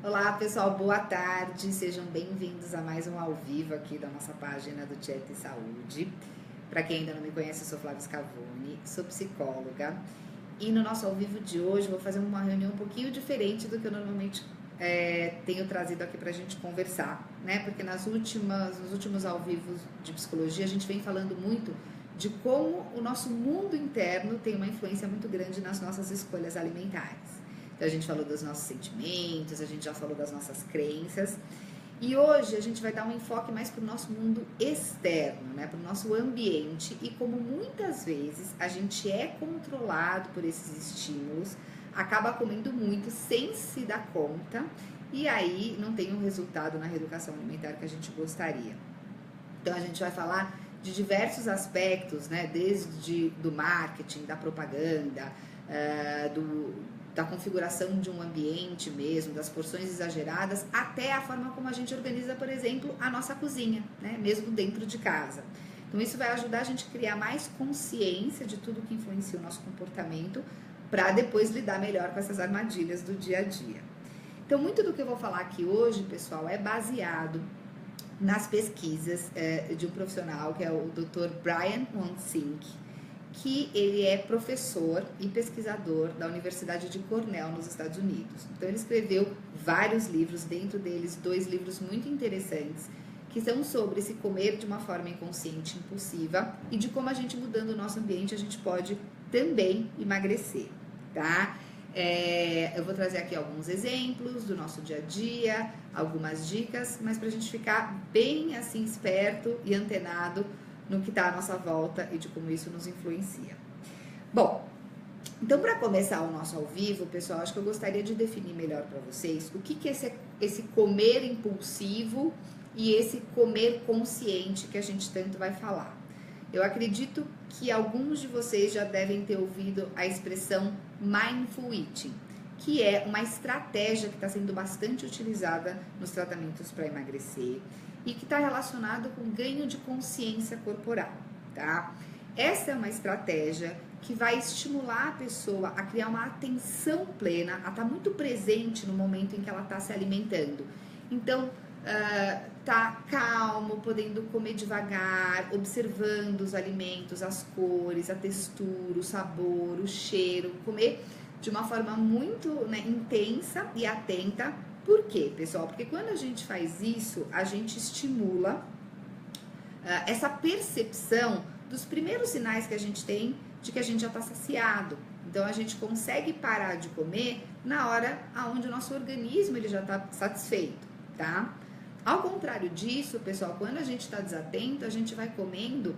Olá pessoal, boa tarde, sejam bem-vindos a mais um ao vivo aqui da nossa página do Dieta e Saúde. Para quem ainda não me conhece, eu sou Flávia Scavone, sou psicóloga e no nosso ao vivo de hoje vou fazer uma reunião um pouquinho diferente do que eu normalmente tenho trazido aqui para a gente conversar, né? Porque nos últimos ao vivo de psicologia a gente vem falando muito de como o nosso mundo interno tem uma influência muito grande nas nossas escolhas alimentares. Então, a gente falou dos nossos sentimentos, a gente já falou das nossas crenças. E hoje a gente vai dar um enfoque mais para o nosso mundo externo, né? Para o nosso ambiente. E como muitas vezes a gente é controlado por esses estímulos, acaba comendo muito sem se dar conta. E aí não tem um resultado na reeducação alimentar que a gente gostaria. Então, a gente vai falar de diversos aspectos, né? Desde do marketing, da propaganda, da configuração de um ambiente mesmo, das porções exageradas, até a forma como a gente organiza, por exemplo, a nossa cozinha, né? Mesmo dentro de casa. Então, isso vai ajudar a gente a criar mais consciência de tudo que influencia o nosso comportamento, para depois lidar melhor com essas armadilhas do dia a dia. Então, muito do que eu vou falar aqui hoje, pessoal, é baseado nas pesquisas de um profissional que é o Dr. Brian Wansink, que ele é professor e pesquisador da Universidade de Cornell, nos Estados Unidos. Então, ele escreveu vários livros, dentro deles 2 livros muito interessantes, que são sobre se comer de uma forma inconsciente e impulsiva e de como a gente, mudando o nosso ambiente, a gente pode também emagrecer, tá? Eu vou trazer aqui alguns exemplos do nosso dia a dia, algumas dicas, mas pra gente ficar bem assim esperto e antenado no que está à nossa volta e de como isso nos influencia. Bom, então para começar o nosso ao vivo, pessoal, acho que eu gostaria de definir melhor para vocês o que é esse comer impulsivo e esse comer consciente que a gente tanto vai falar. Eu acredito que alguns de vocês já devem ter ouvido a expressão mindful eating, que é uma estratégia que está sendo bastante utilizada nos tratamentos para emagrecer e que está relacionado com ganho de consciência corporal, tá? Essa é uma estratégia que vai estimular a pessoa a criar uma atenção plena, a estar muito presente no momento em que ela está se alimentando. Então, tá calmo, podendo comer devagar, observando os alimentos, as cores, a textura, o sabor, o cheiro, comer de uma forma muito, né, intensa e atenta. Por quê, pessoal? Porque quando a gente faz isso, a gente estimula essa percepção dos primeiros sinais que a gente tem de que a gente já está saciado. Então, a gente consegue parar de comer na hora onde o nosso organismo ele já está satisfeito, tá? Ao contrário disso, pessoal, quando a gente está desatento, a gente vai comendo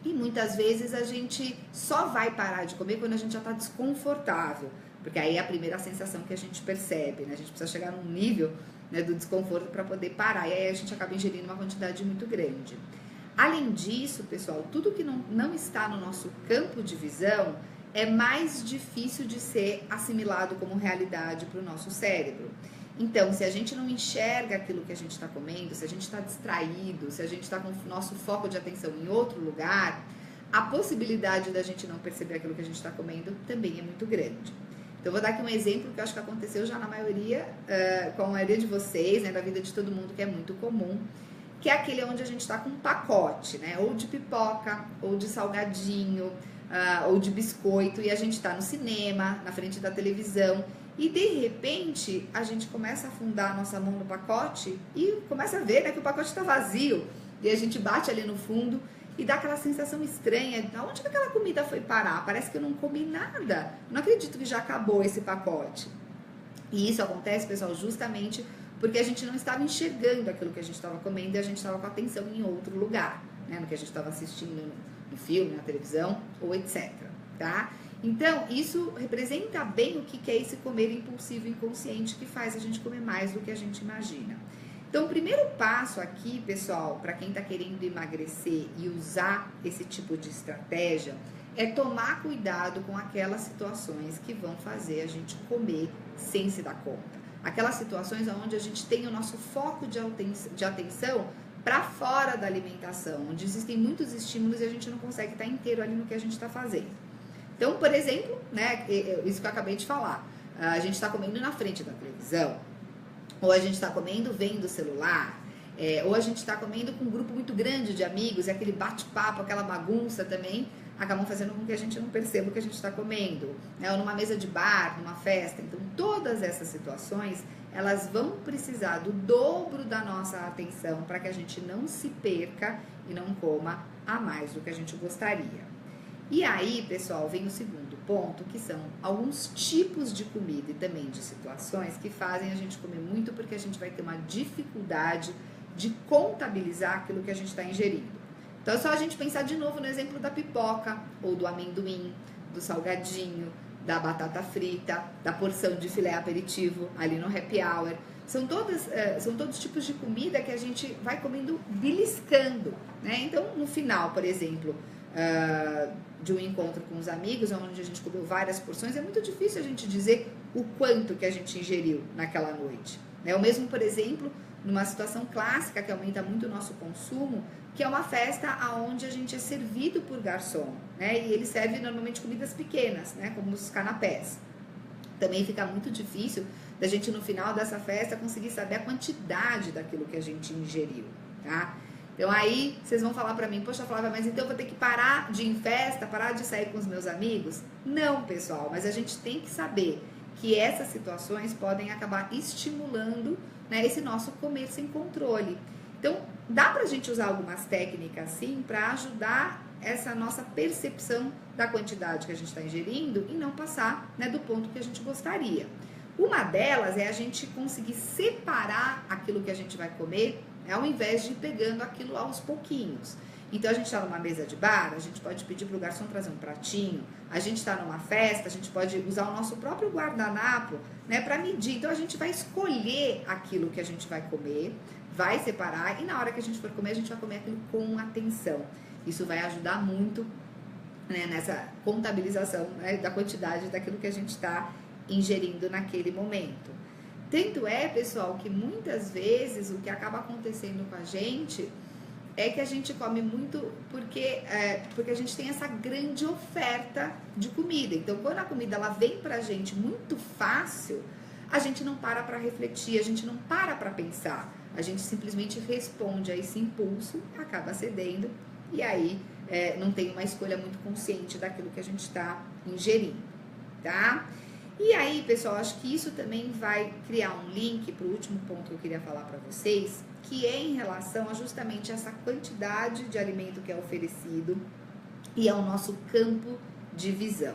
e muitas vezes a gente só vai parar de comer quando a gente já está desconfortável. Porque aí é a primeira sensação que a gente percebe, né? A gente precisa chegar num nível, né, do desconforto para poder parar. E aí a gente acaba ingerindo uma quantidade muito grande. Além disso, pessoal, tudo que não está no nosso campo de visão é mais difícil de ser assimilado como realidade para o nosso cérebro. Então, se a gente não enxerga aquilo que a gente está comendo, se a gente está distraído, se a gente está com o nosso foco de atenção em outro lugar, a possibilidade da gente não perceber aquilo que a gente está comendo também é muito grande. Então, eu vou dar aqui um exemplo que eu acho que aconteceu já na maioria, com a maioria de vocês, né, da vida de todo mundo, que é muito comum, que é aquele onde a gente está com um pacote, né, ou de pipoca, ou de salgadinho, ou de biscoito, e a gente está no cinema, na frente da televisão, e de repente a gente começa a afundar a nossa mão no pacote e começa a ver, né, que o pacote está vazio, e a gente bate ali no fundo e dá aquela sensação estranha, de onde que aquela comida foi parar? Parece que eu não comi nada, não acredito que já acabou esse pacote. E isso acontece, pessoal, justamente porque a gente não estava enxergando aquilo que a gente estava comendo e a gente estava com a atenção em outro lugar, né, no que a gente estava assistindo no filme, na televisão ou etc, tá? Então, isso representa bem o que é esse comer impulsivo e inconsciente que faz a gente comer mais do que a gente imagina. Então, o primeiro passo aqui, pessoal, para quem está querendo emagrecer e usar esse tipo de estratégia, é tomar cuidado com aquelas situações que vão fazer a gente comer sem se dar conta. Aquelas situações onde a gente tem o nosso foco de atenção para fora da alimentação, onde existem muitos estímulos e a gente não consegue estar inteiro ali no que a gente está fazendo. Então, por exemplo, né, isso que eu acabei de falar, a gente está comendo na frente da televisão, ou a gente está comendo vendo o celular, ou a gente está comendo com um grupo muito grande de amigos, e aquele bate-papo, aquela bagunça também, acabam fazendo com que a gente não perceba o que a gente está comendo, né? Ou numa mesa de bar, numa festa. Então, todas essas situações, elas vão precisar do dobro da nossa atenção para que a gente não se perca e não coma a mais do que a gente gostaria. E aí, pessoal, vem o segundo ponto, que são alguns tipos de comida e também de situações que fazem a gente comer muito, porque a gente vai ter uma dificuldade de contabilizar aquilo que a gente está ingerindo. Então é só a gente pensar de novo no exemplo da pipoca, ou do amendoim, do salgadinho, da batata frita, da porção de filé aperitivo ali no happy hour. São todos tipos de comida que a gente vai comendo beliscando, né? Então, no final, por exemplo, de um encontro com os amigos, onde a gente comeu várias porções, é muito difícil a gente dizer o quanto que a gente ingeriu naquela noite, né? Ou mesmo, por exemplo, numa situação clássica que aumenta muito o nosso consumo, que é uma festa onde a gente é servido por garçom, né? E ele serve normalmente comidas pequenas, né? Como os canapés. Também fica muito difícil da gente, no final dessa festa, conseguir saber a quantidade daquilo que a gente ingeriu, tá? Então aí vocês vão falar pra mim, poxa Flávia, mas então eu vou ter que parar de ir em festa, parar de sair com os meus amigos? Não, pessoal, mas a gente tem que saber que essas situações podem acabar estimulando, né, esse nosso comer sem controle. Então, dá pra gente usar algumas técnicas, sim, para ajudar essa nossa percepção da quantidade que a gente está ingerindo e não passar, né, do ponto que a gente gostaria. Uma delas é a gente conseguir separar aquilo que a gente vai comer, né, ao invés de ir pegando aquilo aos pouquinhos. Então, a gente está numa mesa de bar, a gente pode pedir para o garçom trazer um pratinho. A gente está numa festa, a gente pode usar o nosso próprio guardanapo, né, para medir. Então, a gente vai escolher aquilo que a gente vai comer, vai separar, e na hora que a gente for comer, a gente vai comer aquilo com atenção. Isso vai ajudar muito, né, nessa contabilização, né, da quantidade daquilo que a gente está ingerindo naquele momento. Tanto é, pessoal, que muitas vezes o que acaba acontecendo com a gente é que a gente come muito porque a gente tem essa grande oferta de comida. Então, quando a comida ela vem pra gente muito fácil, a gente não para refletir, a gente não para pensar. A gente simplesmente responde a esse impulso, acaba cedendo e aí não tem uma escolha muito consciente daquilo que a gente está ingerindo, tá? E aí, pessoal, acho que isso também vai criar um link para o último ponto que eu queria falar para vocês, que é em relação a justamente essa quantidade de alimento que é oferecido e ao nosso campo de visão.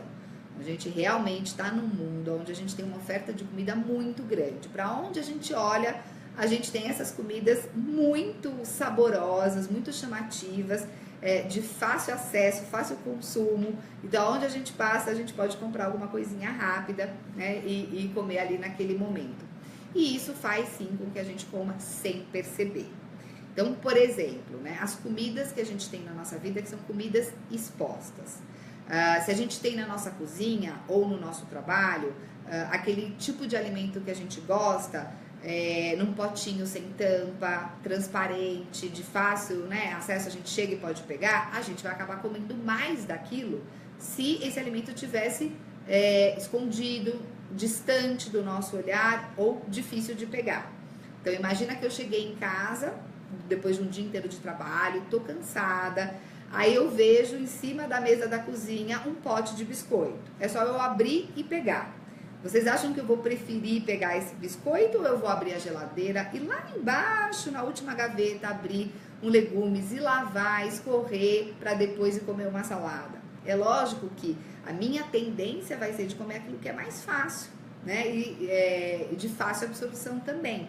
A gente realmente está num mundo onde a gente tem uma oferta de comida muito grande. Para onde a gente olha, a gente tem essas comidas muito saborosas, muito chamativas, de fácil acesso, fácil consumo. Então, onde a gente passa, a gente pode comprar alguma coisinha rápida, né, e comer ali naquele momento. E isso faz, sim, com que a gente coma sem perceber. Então, por exemplo, né, as comidas que a gente tem na nossa vida, que são comidas expostas. Se a gente tem na nossa cozinha ou no nosso trabalho, aquele tipo de alimento que a gente gosta, num potinho sem tampa, transparente, de fácil, né, acesso, a gente chega e pode pegar, a gente vai acabar comendo mais daquilo se esse alimento tivesse escondido, distante do nosso olhar ou difícil de pegar. Então, imagina que eu cheguei em casa, depois de um dia inteiro de trabalho, tô cansada, aí eu vejo em cima da mesa da cozinha um pote de biscoito. É só eu abrir e pegar. Vocês acham que eu vou preferir pegar esse biscoito ou eu vou abrir a geladeira e lá embaixo, na última gaveta, abrir um legumes e lavar, escorrer para depois ir comer uma salada? É lógico que a minha tendência vai ser de comer aquilo que é mais fácil, né? E de fácil absorção também.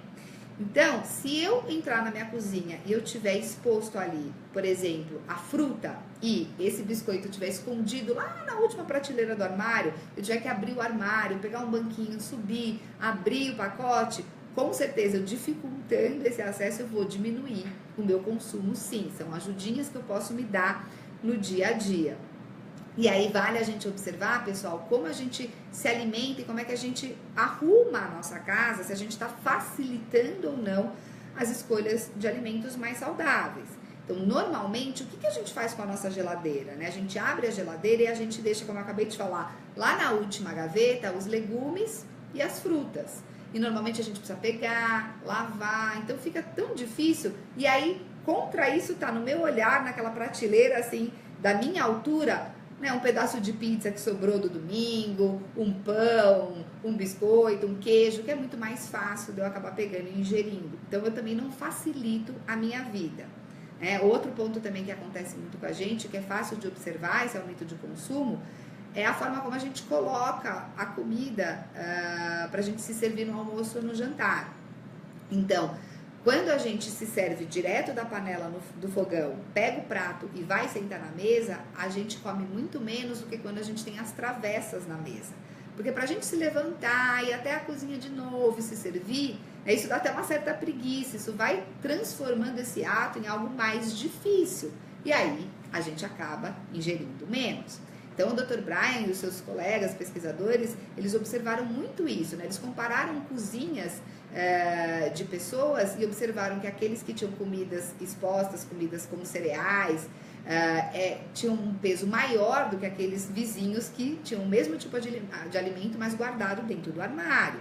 Então, se eu entrar na minha cozinha e eu tiver exposto ali, por exemplo, a fruta e esse biscoito tiver escondido lá na última prateleira do armário, eu tiver que abrir o armário, pegar um banquinho, subir, abrir o pacote, com certeza, eu dificultando esse acesso, eu vou diminuir o meu consumo, sim. São ajudinhas que eu posso me dar no dia a dia. E aí vale a gente observar, pessoal, como a gente se alimenta e como é que a gente arruma a nossa casa, se a gente está facilitando ou não as escolhas de alimentos mais saudáveis. Então, normalmente, o que a gente faz com a nossa geladeira, né? A gente abre a geladeira e a gente deixa, como eu acabei de falar, lá na última gaveta, os legumes e as frutas. e normalmente a gente precisa pegar, lavar, então fica tão difícil. E aí, contra isso, tá no meu olhar, naquela prateleira assim, da minha altura, né, um pedaço de pizza que sobrou do domingo, um pão, um biscoito, um queijo, que é muito mais fácil de eu acabar pegando e ingerindo. Então, eu também não facilito a minha vida. Outro ponto também que acontece muito com a gente, que é fácil de observar esse aumento de consumo, é a forma como a gente coloca a comida para a gente se servir no almoço ou no jantar. Então, quando a gente se serve direto da panela do fogão, pega o prato e vai sentar na mesa, a gente come muito menos do que quando a gente tem as travessas na mesa. Porque pra gente se levantar, ir até a cozinha de novo e se servir, isso dá até uma certa preguiça, isso vai transformando esse ato em algo mais difícil. E aí, a gente acaba ingerindo menos. Então, o Dr. Brian e os seus colegas pesquisadores, eles observaram muito isso, né? Eles compararam cozinhas de pessoas e observaram que aqueles que tinham comidas expostas, comidas como cereais, tinham um peso maior do que aqueles vizinhos que tinham o mesmo tipo de alimento, mas guardado dentro do armário.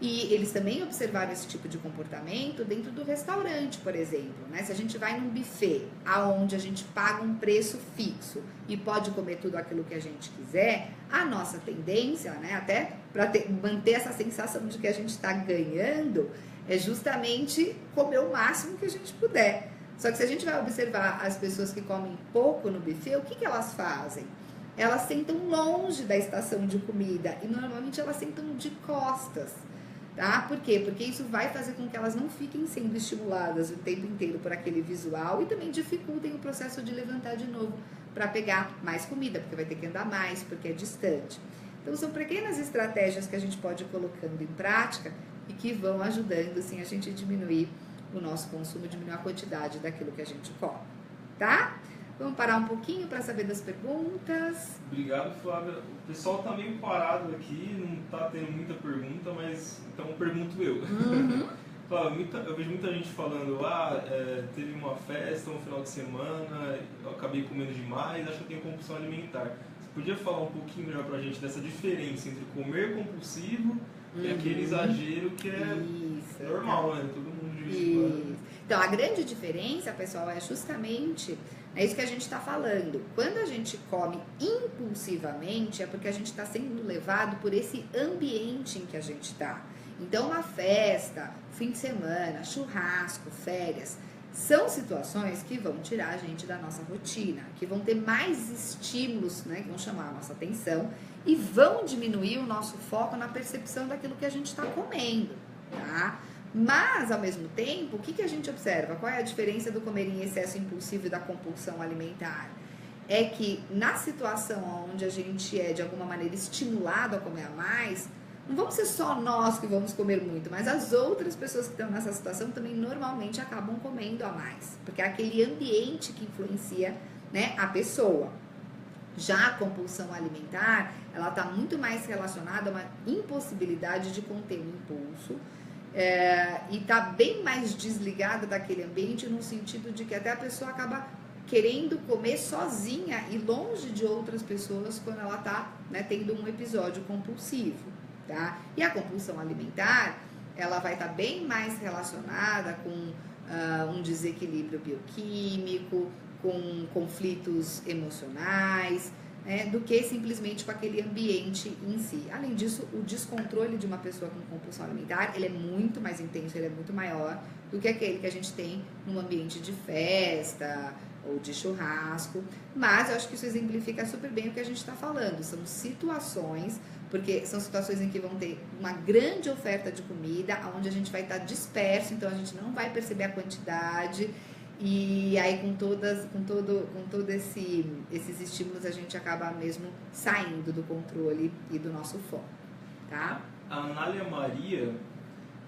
E eles também observaram esse tipo de comportamento dentro do restaurante, por exemplo, né? Se a gente vai num buffet, aonde a gente paga um preço fixo e pode comer tudo aquilo que a gente quiser, a nossa tendência, né, até para manter essa sensação de que a gente está ganhando, é justamente comer o máximo que a gente puder. Só que se a gente vai observar as pessoas que comem pouco no buffet, o que elas fazem? Elas sentam longe da estação de comida e normalmente elas sentam de costas. Tá? Por quê? Porque isso vai fazer com que elas não fiquem sendo estimuladas o tempo inteiro por aquele visual e também dificultem o processo de levantar de novo para pegar mais comida, porque vai ter que andar mais, porque é distante. Então, são pequenas estratégias que a gente pode ir colocando em prática e que vão ajudando, assim, a gente a diminuir o nosso consumo, diminuir a quantidade daquilo que a gente come, tá? Vamos parar um pouquinho para saber das perguntas. Obrigado, Flávia. O pessoal tá meio parado aqui, não tá tendo muita pergunta, mas então pergunto eu. Flávia, eu vejo muita gente falando, teve uma festa no final de semana, eu acabei comendo demais, acho que eu tenho compulsão alimentar. Você podia falar um pouquinho melhor pra gente dessa diferença entre comer compulsivo e aquele exagero que é normal, né? Todo mundo de vez em quando. Então, a grande diferença, pessoal, é justamente isso que a gente está falando. Quando a gente come impulsivamente, é porque a gente está sendo levado por esse ambiente em que a gente está. Então, uma festa, fim de semana, churrasco, férias, são situações que vão tirar a gente da nossa rotina, que vão ter mais estímulos, né, que vão chamar a nossa atenção e vão diminuir o nosso foco na percepção daquilo que a gente está comendo, tá? Mas, ao mesmo tempo, o que a gente observa? Qual é a diferença do comer em excesso impulsivo e da compulsão alimentar? É que na situação onde a gente é, de alguma maneira, estimulado a comer a mais, não vamos ser só nós que vamos comer muito, mas as outras pessoas que estão nessa situação também normalmente acabam comendo a mais, porque é aquele ambiente que influencia, né, a pessoa. Já a compulsão alimentar, ela está muito mais relacionada a uma impossibilidade de conter o impulso, e está bem mais desligada daquele ambiente, no sentido de que até a pessoa acaba querendo comer sozinha e longe de outras pessoas quando ela está, né, tendo um episódio compulsivo, tá? E a compulsão alimentar, ela vai estar bem mais relacionada com um desequilíbrio bioquímico, com conflitos emocionais, do que simplesmente com aquele ambiente em si. Além disso, o descontrole de uma pessoa com compulsão alimentar, ele é muito mais intenso, ele é muito maior do que aquele que a gente tem num ambiente de festa ou de churrasco. Mas eu acho que isso exemplifica super bem o que a gente está falando. São situações, porque são situações em que vão ter uma grande oferta de comida, onde a gente vai estar disperso, então a gente não vai perceber a quantidade. E aí com todo esses estímulos a gente acaba mesmo saindo do controle e do nosso foco, tá? A Anália Maria,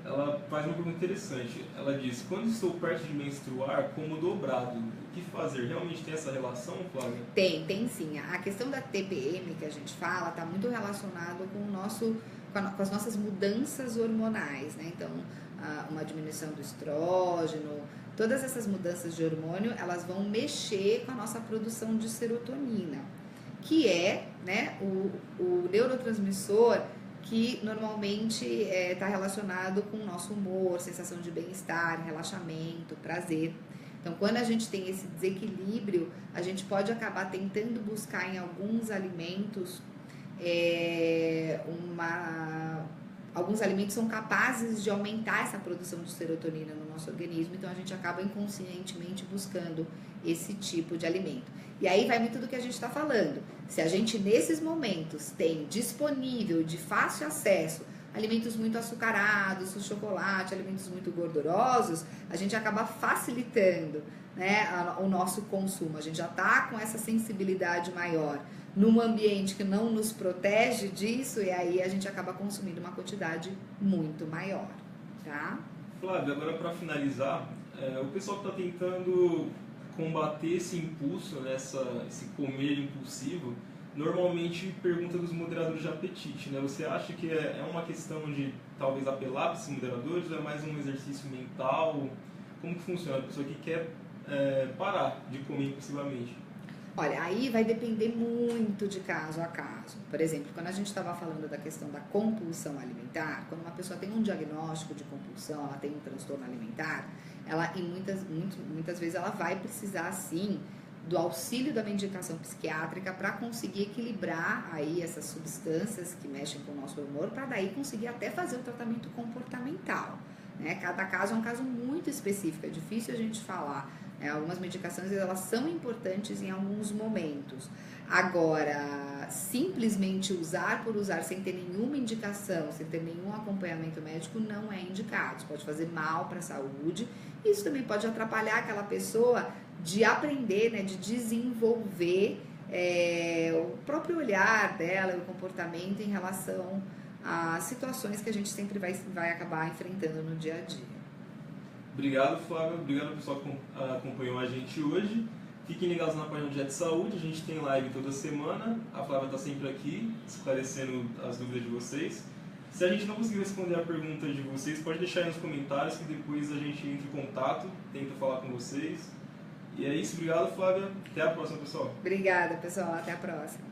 ela faz uma pergunta interessante. Ela diz, quando estou perto de menstruar, como dobrado, o que fazer? Realmente tem essa relação, Flávia? Tem sim. A questão da TPM que a gente fala está muito relacionado com as nossas mudanças hormonais, né? Então, uma diminuição do estrógeno, todas essas mudanças de hormônio, elas vão mexer com a nossa produção de serotonina, que é, né, o neurotransmissor que normalmente está relacionado com o nosso humor, sensação de bem-estar, relaxamento, prazer. Então, quando a gente tem esse desequilíbrio, a gente pode acabar tentando buscar em alguns alimentos alguns alimentos são capazes de aumentar essa produção de serotonina no nosso organismo, então a gente acaba inconscientemente buscando esse tipo de alimento. E aí vai muito do que a gente está falando. Se a gente nesses momentos tem disponível, de fácil acesso, alimentos muito açucarados, o chocolate, alimentos muito gordurosos, a gente acaba facilitando, né, o nosso consumo. A gente já está com essa sensibilidade maior num ambiente que não nos protege disso, e aí a gente acaba consumindo uma quantidade muito maior, tá? Flávia, agora para finalizar, o pessoal que está tentando combater esse impulso, né, esse comer impulsivo, normalmente pergunta dos moderadores de apetite, né? Você acha que é uma questão de talvez apelar para esses moderadores ou é mais um exercício mental? Como que funciona? A pessoa que quer parar de comer impulsivamente. Olha, aí vai depender muito de caso a caso. Por exemplo, quando a gente estava falando da questão da compulsão alimentar, quando uma pessoa tem um diagnóstico de compulsão, ela tem um transtorno alimentar, ela muitas vezes ela vai precisar sim do auxílio da medicação psiquiátrica para conseguir equilibrar aí essas substâncias que mexem com o nosso humor, para daí conseguir até fazer o tratamento comportamental, né? Cada caso é um caso muito específico, é difícil a gente falar. Algumas medicações elas são importantes em alguns momentos. Agora, simplesmente usar por usar sem ter nenhuma indicação, sem ter nenhum acompanhamento médico, não é indicado. Isso pode fazer mal para a saúde. Isso também pode atrapalhar aquela pessoa de aprender, né, de desenvolver o próprio olhar dela, o comportamento em relação a situações que a gente sempre vai acabar enfrentando no dia a dia. Obrigado, Flávia. Obrigado ao pessoal que acompanhou a gente hoje. Fiquem ligados na página do Jet Saúde. A gente tem live toda semana. A Flávia está sempre aqui, esclarecendo as dúvidas de vocês. Se a gente não conseguir responder a pergunta de vocês, pode deixar aí nos comentários que depois a gente entra em contato, tenta falar com vocês. E é isso. Obrigado, Flávia. Até a próxima, pessoal. Obrigada, pessoal. Até a próxima.